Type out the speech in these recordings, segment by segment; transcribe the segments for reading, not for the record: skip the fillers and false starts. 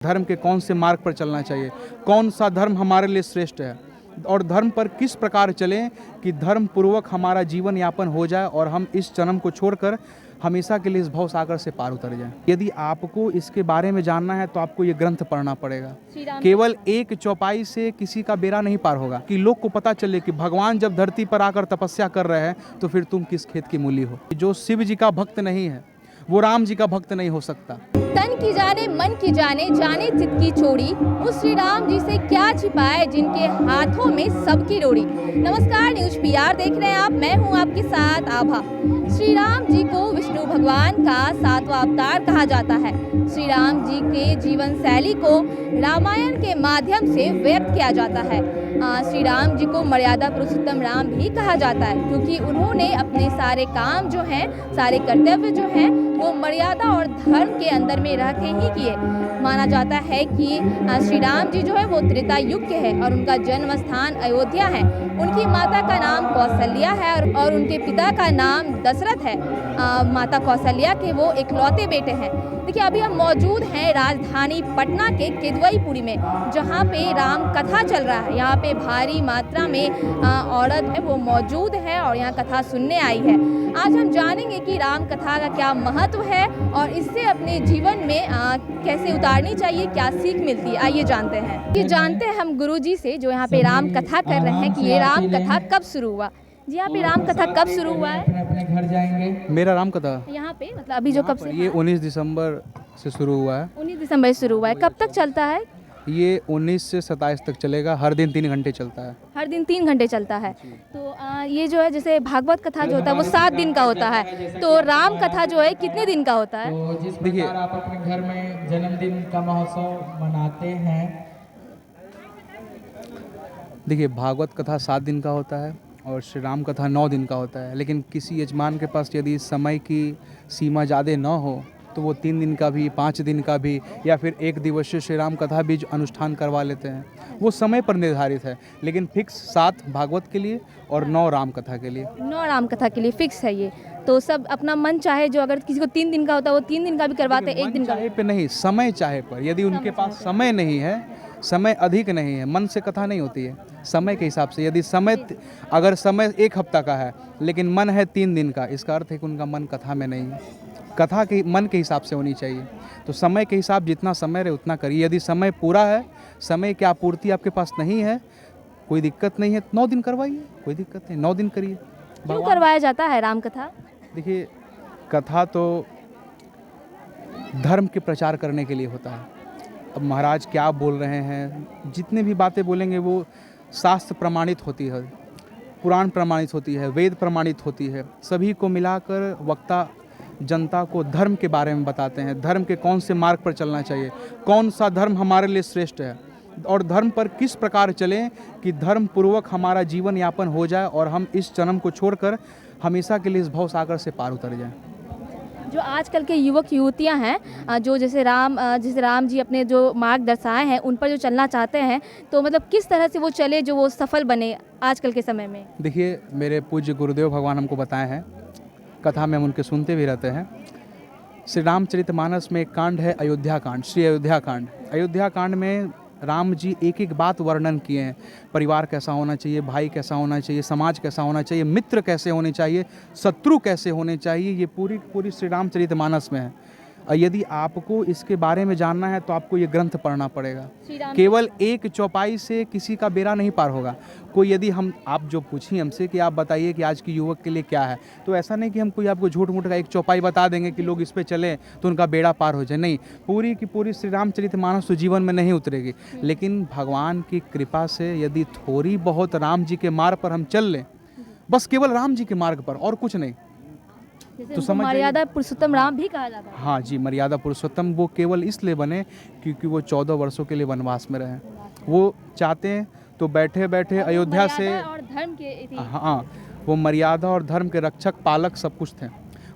धर्म के कौन से मार्ग पर चलना चाहिए, कौन सा धर्म हमारे लिए श्रेष्ठ है और धर्म पर किस प्रकार चलें कि धर्म पूर्वक हमारा जीवन यापन हो जाए और हम इस जन्म को छोड़कर हमेशा के लिए इस भव सागर से पार उतर जाएं। यदि आपको इसके बारे में जानना है तो आपको ये ग्रंथ पढ़ना पड़ेगा। केवल एक चौपाई से किसी का बेड़ा नहीं पार होगा कि लोग को पता चले कि भगवान जब धरती पर आकर तपस्या कर रहे हैं तो फिर तुम किस खेत की मूली हो। जो शिव जी का भक्त नहीं है वो राम जी का भक्त नहीं हो सकता। तन की जाने मन की जाने जाने चित की छोड़ी, उस श्री राम जी से क्या छिपाए जिनके हाथों में सबकी डोरी। नमस्कार, न्यूज पीआर देख रहे हैं आप, मैं हूं आपके साथ आभा। श्री राम जी को विष्णु भगवान का 7वां अवतार कहा जाता है। श्री राम जी के जीवन शैली को रामायण के माध्यम से व्यक्त किया जाता है। श्री राम जी को मर्यादा पुरुषोत्तम राम भी कहा जाता है क्योंकि उन्होंने अपने सारे काम जो हैं, सारे कर्तव्य जो हैं वो मर्यादा और धर्म के अंदर में रह के ही किए। माना जाता है कि श्री राम जी जो है वो त्रेता युग के हैं और उनका जन्म स्थान अयोध्या है। उनकी माता का नाम कौशल्या है और उनके पिता का नाम दशरथ है। माता कौशल्या के वो इकलौते बेटे हैं। देखिए, अभी हम मौजूद हैं राजधानी पटना के किदवईपुरी में, जहाँ पे राम कथा चल रहा है। यहाँ पे भारी मात्रा में औरत है वो मौजूद है और यहाँ कथा सुनने आई है। आज हम जानेंगे कि राम कथा का क्या महत्व है और इससे अपने जीवन में कैसे उतारनी चाहिए, क्या सीख मिलती है। आइए जानते हैं। ये जानते हैं हम गुरुजी से जो यहाँ पे राम कथा कर रहे हैं कि ये राम कथा कब शुरू हुआ। जी, यहाँ पे राम कथा कब शुरू हुआ है? अपने घर जाएंगे। मेरा राम कथा यहाँ पे मतलब अभी जो कब से? ये 19 दिसंबर से शुरू हुआ है। 19 दिसंबर से शुरू हुआ है। कब तक चलता है? ये 19 से 27 तक चलेगा। हर दिन 3 घंटे चलता है। हर दिन 3 घंटे चलता है। तो ये जो है जैसे भागवत कथा जो होता है वो 7 दिन का होता है, तो राम कथा जो है कितने दिन का होता है? तो जिस प्रकार आप अपने घर में जन्मदिन का महोत्सव मनाते हैं। देखिए, भागवत कथा 7 दिन का होता है और श्री राम कथा 9 दिन का होता है। लेकिन किसी यजमान के पास यदि समय की सीमा ज़्यादा न हो तो वो 3 दिन का भी, 5 दिन का भी या फिर 1 दिवसीय श्री राम कथा भी अनुष्ठान करवा लेते हैं। वो समय पर निर्धारित है, लेकिन फिक्स 7 भागवत के लिए और 9 राम कथा के लिए। 9 राम कथा के लिए फिक्स है ये। तो सब अपना मन चाहे, जो अगर किसी को 3 दिन का होता है वो 3 दिन का भी करवाते हैं, 1 दिन का चाहे पे नहीं, समय चाहे पर। यदि उनके पास समय नहीं है, समय अधिक नहीं है, मन से कथा नहीं होती है। समय के हिसाब से यदि अगर समय 1 हफ्ता का है लेकिन मन है 3 दिन का, इसका अर्थ है कि उनका मन कथा में नहीं है। कथा के मन के हिसाब से होनी चाहिए। तो समय के हिसाब जितना समय रहे उतना करिए। यदि समय पूरा है, समय की आपूर्ति आपके पास नहीं है, कोई दिक्कत नहीं है, 9 दिन करवाइए, कोई दिक्कत नहीं, 9 दिन करिए। क्यों करवाया जाता है राम कथा? देखिए, कथा तो धर्म के प्रचार करने के लिए होता है। अब महाराज क्या बोल रहे हैं, जितने भी बातें बोलेंगे वो शास्त्र प्रमाणित होती है, पुराण प्रमाणित होती है, वेद प्रमाणित होती है। सभी को मिलाकर वक्ता जनता को धर्म के बारे में बताते हैं। धर्म के कौन से मार्ग पर चलना चाहिए, कौन सा धर्म हमारे लिए श्रेष्ठ है और धर्म पर किस प्रकार चलें कि धर्म पूर्वक हमारा जीवन यापन हो जाए और हम इस जन्म को छोड़कर हमेशा के लिए इस भव सागर से पार उतर जाएं। जो आजकल के युवक युवतियां हैं जो जैसे राम जी अपने जो मार्ग दर्शाए हैं उन पर जो चलना चाहते हैं, तो मतलब किस तरह से वो चले जो वो सफल बने आजकल के समय में? देखिए, मेरे पूज्य गुरुदेव भगवान हमको बताए हैं, कथा में हम उनके सुनते भी रहते हैं। श्री रामचरितमानस में एक कांड है अयोध्या कांड, श्री अयोध्या कांड। अयोध्या कांड में राम जी एक एक बात वर्णन किए हैं। परिवार कैसा होना चाहिए, भाई कैसा होना चाहिए, समाज कैसा होना चाहिए, मित्र कैसे होने चाहिए, शत्रु कैसे होने चाहिए, ये पूरी श्री रामचरितमानस में है। यदि आपको इसके बारे में जानना है तो आपको ये ग्रंथ पढ़ना पड़ेगा। केवल एक चौपाई से किसी का बेड़ा नहीं पार होगा। कोई यदि आप जो पूछिए हमसे कि आप बताइए कि आज की युवक के लिए क्या है, तो ऐसा नहीं कि हम कोई आपको झूठ मूठ का एक चौपाई बता देंगे कि लोग इस पे चलें तो उनका बेड़ा पार हो जाए। नहीं, पूरी की पूरी श्री रामचरितमानस तो जीवन में नहीं उतरेगी, लेकिन भगवान की कृपा से यदि थोड़ी बहुत राम जी के मार्ग पर हम चल लें, बस केवल राम जी के मार्ग पर और कुछ नहीं, तो समझ मर्यादा पुरुषोत्तम राम भी कहा जाता है। हाँ जी, मर्यादा पुरुषोत्तम वो केवल इसलिए बने क्योंकि वो 14 वर्षों के लिए वनवास में रहे। वो चाहते हैं तो बैठे बैठे अयोध्या से, और धर्म के, हाँ, वो मर्यादा और धर्म के रक्षक पालक सब कुछ थे।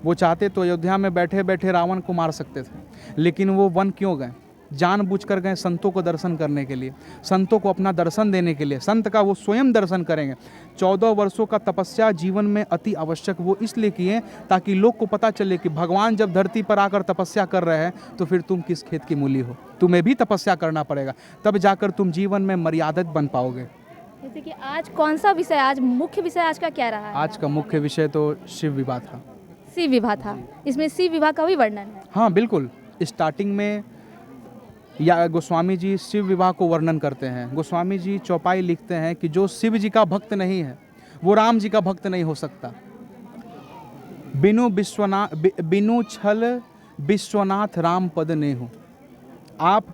वो चाहते तो अयोध्या में बैठे बैठे रावण को मार सकते थे, लेकिन वो वन क्यों गए? जानबूझकर गए संतों को दर्शन करने के लिए, संतों को अपना दर्शन देने के लिए। संत का वो स्वयं दर्शन करेंगे। 14 वर्षों का तपस्या जीवन में अति आवश्यक वो इसलिए किए ताकि लोग को पता चले कि भगवान जब धरती पर आकर तपस्या कर रहे हैं तो फिर तुम किस खेत की मूली हो। तुम्हें भी तपस्या करना पड़ेगा, तब जाकर तुम जीवन में मर्यादित बन पाओगे। जैसे कि आज कौन सा विषय, आज मुख्य विषय आज का क्या रहा है? आज का मुख्य विषय तो शिव विवाह था। शिव विवाह था, इसमें शिव विवाह का भी वर्णन है। हाँ बिल्कुल, स्टार्टिंग में या गोस्वामी जी शिव विवाह को वर्णन करते हैं। गोस्वामी जी चौपाई लिखते हैं कि जो शिव जी का भक्त नहीं है वो राम जी का भक्त नहीं हो सकता। बिनु छल विश्वनाथ राम पद ने हो। आप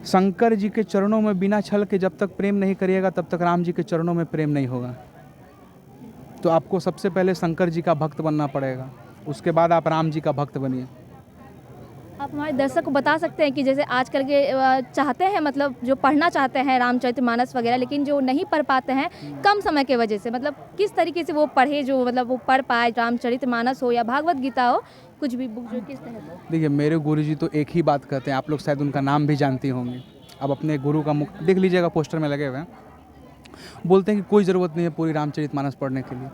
शंकर जी के चरणों में बिना छल के जब तक प्रेम नहीं करिएगा तब तक राम जी के चरणों में प्रेम नहीं होगा। तो आपको सबसे पहले शंकर जी का भक्त बनना पड़ेगा, उसके बाद आप राम जी का भक्त बनिए। आप हमारे दर्शक को बता सकते हैं कि जैसे आजकल के चाहते हैं, मतलब जो पढ़ना चाहते हैं रामचरितमानस वगैरह, लेकिन जो नहीं पढ़ पाते हैं कम समय के वजह से, मतलब किस तरीके से वो पढ़े जो मतलब वो पढ़ पाए, रामचरितमानस हो या भागवत गीता हो, कुछ भी बुक जो किस तरह से? देखिए, मेरे गुरुजी तो एक ही बात कहते हैं, आप लोग शायद उनका नाम भी जानती होंगी। अब अपने गुरु का मुख देख लीजिएगा, पोस्टर में लगे हुए हैं। बोलते हैं कि कोई ज़रूरत नहीं है पूरी रामचरितमानस पढ़ने के लिए।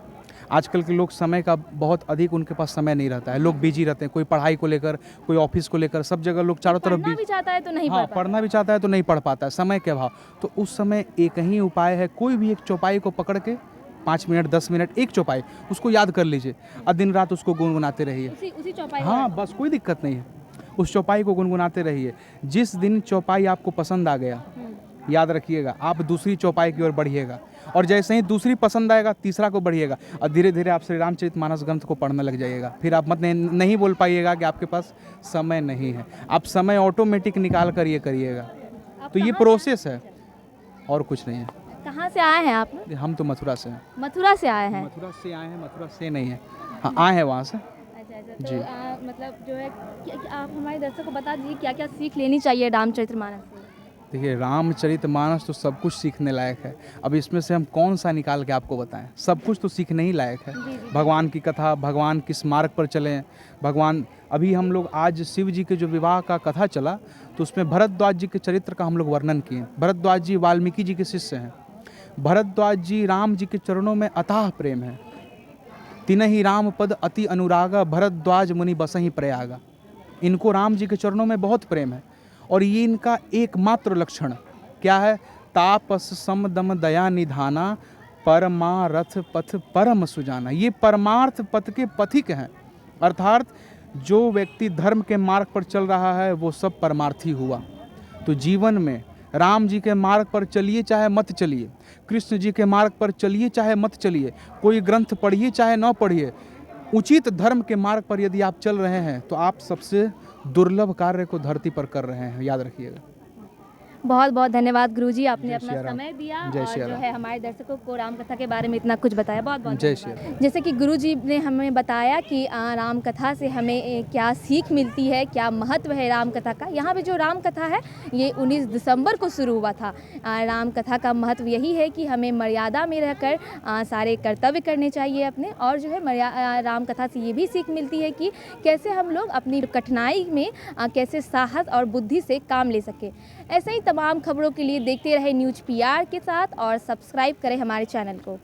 आजकल के लोग समय का बहुत अधिक उनके पास समय नहीं रहता है, लोग बिजी रहते हैं, कोई पढ़ाई को लेकर, कोई ऑफिस को लेकर, सब जगह लोग चारों तरफ पढ़ना भी चाहता है तो नहीं पढ़ पाता। पढ़ना भी चाहता है तो नहीं पढ़ पाता है, समय के अभाव। तो उस समय एक ही उपाय है, कोई भी एक चौपाई को पकड़ के 5 मिनट 10 मिनट एक चौपाई उसको याद कर लीजिए और दिन रात उसको गुनगुनाते रहिए। उसी चौपाई? हाँ बस, कोई दिक्कत नहीं है, उस चौपाई को गुनगुनाते रहिए। जिस दिन चौपाई आपको पसंद आ गया, याद रखिएगा, आप दूसरी चौपाई की ओर बढ़िएगा, और जैसे ही दूसरी पसंद आएगा तीसरा को बढ़िएगा, और धीरे धीरे आप श्री रामचरितमानस ग्रंथ को पढ़ने लग जाइएगा। फिर आप नहीं बोल पाइएगा कि आपके पास समय नहीं है, आप समय ऑटोमेटिक निकाल कर ये करिएगा। तो ये प्रोसेस है और कुछ नहीं है। कहाँ से आए हैं आप? हम तो मथुरा से हैं। मथुरा से आए हैं? मथुरा से आए हैं, मथुरा से नहीं है, हाँ आए हैं वहाँ से। अच्छा, तो मतलब जो है आप हमारे दर्शकों को बता दीजिए क्या क्या सीख लेनी चाहिए रामचरितमानस से? देखिए, रामचरितमानस तो सब कुछ सीखने लायक है। अब इसमें से हम कौन सा निकाल के आपको बताएं? सब कुछ तो सीखने ही लायक है। भगवान की कथा, भगवान किस मार्ग पर चले, भगवान अभी हम लोग आज शिव जी के जो विवाह का कथा चला तो उसमें भरद्वाज जी के चरित्र का हम लोग वर्णन किए। भरद्वाज जी वाल्मीकि जी के शिष्य हैं। भरद्वाज जी राम जी के चरणों में अथाह प्रेम है। तिनहि राम पद अति अनुरागा, भरद्वाज मुनि बसहि प्रयागा। इनको राम जी के चरणों में बहुत प्रेम है, और ये इनका एकमात्र लक्षण क्या है? तापस सम दम दया निधाना, परमारथ पथ परम सुजाना। ये परमार्थ पथ के पथिक हैं, अर्थात जो व्यक्ति धर्म के मार्ग पर चल रहा है वो सब परमार्थी हुआ। तो जीवन में राम जी के मार्ग पर चलिए चाहे मत चलिए, कृष्ण जी के मार्ग पर चलिए चाहे मत चलिए, कोई ग्रंथ पढ़िए चाहे न पढ़िए, उचित धर्म के मार्ग पर यदि आप चल रहे हैं तो आप सबसे दुर्लभ कार्य को धरती पर कर रहे हैं, याद रखिएगा। बहुत बहुत धन्यवाद गुरुजी, आपने अपना समय दिया और जो है हमारे दर्शकों को राम कथा के बारे में इतना कुछ बताया। बहुत बहुत जय श्री राम। जैसे कि गुरुजी ने हमें बताया कि राम कथा से हमें क्या सीख मिलती है, क्या महत्व है राम कथा का। यहाँ पे जो राम कथा है ये 19 दिसंबर को शुरू हुआ था। राम कथा का महत्व यही है कि हमें मर्यादा में रहकर सारे कर्तव्य करने चाहिए अपने, और जो है राम कथा से ये भी सीख मिलती है कि कैसे हम लोग अपनी कठिनाई में कैसे साहस और बुद्धि से काम ले सके। ऐसे ही तमाम खबरों के लिए देखते रहे न्यूज़ PR के साथ और सब्सक्राइब करें हमारे चैनल को।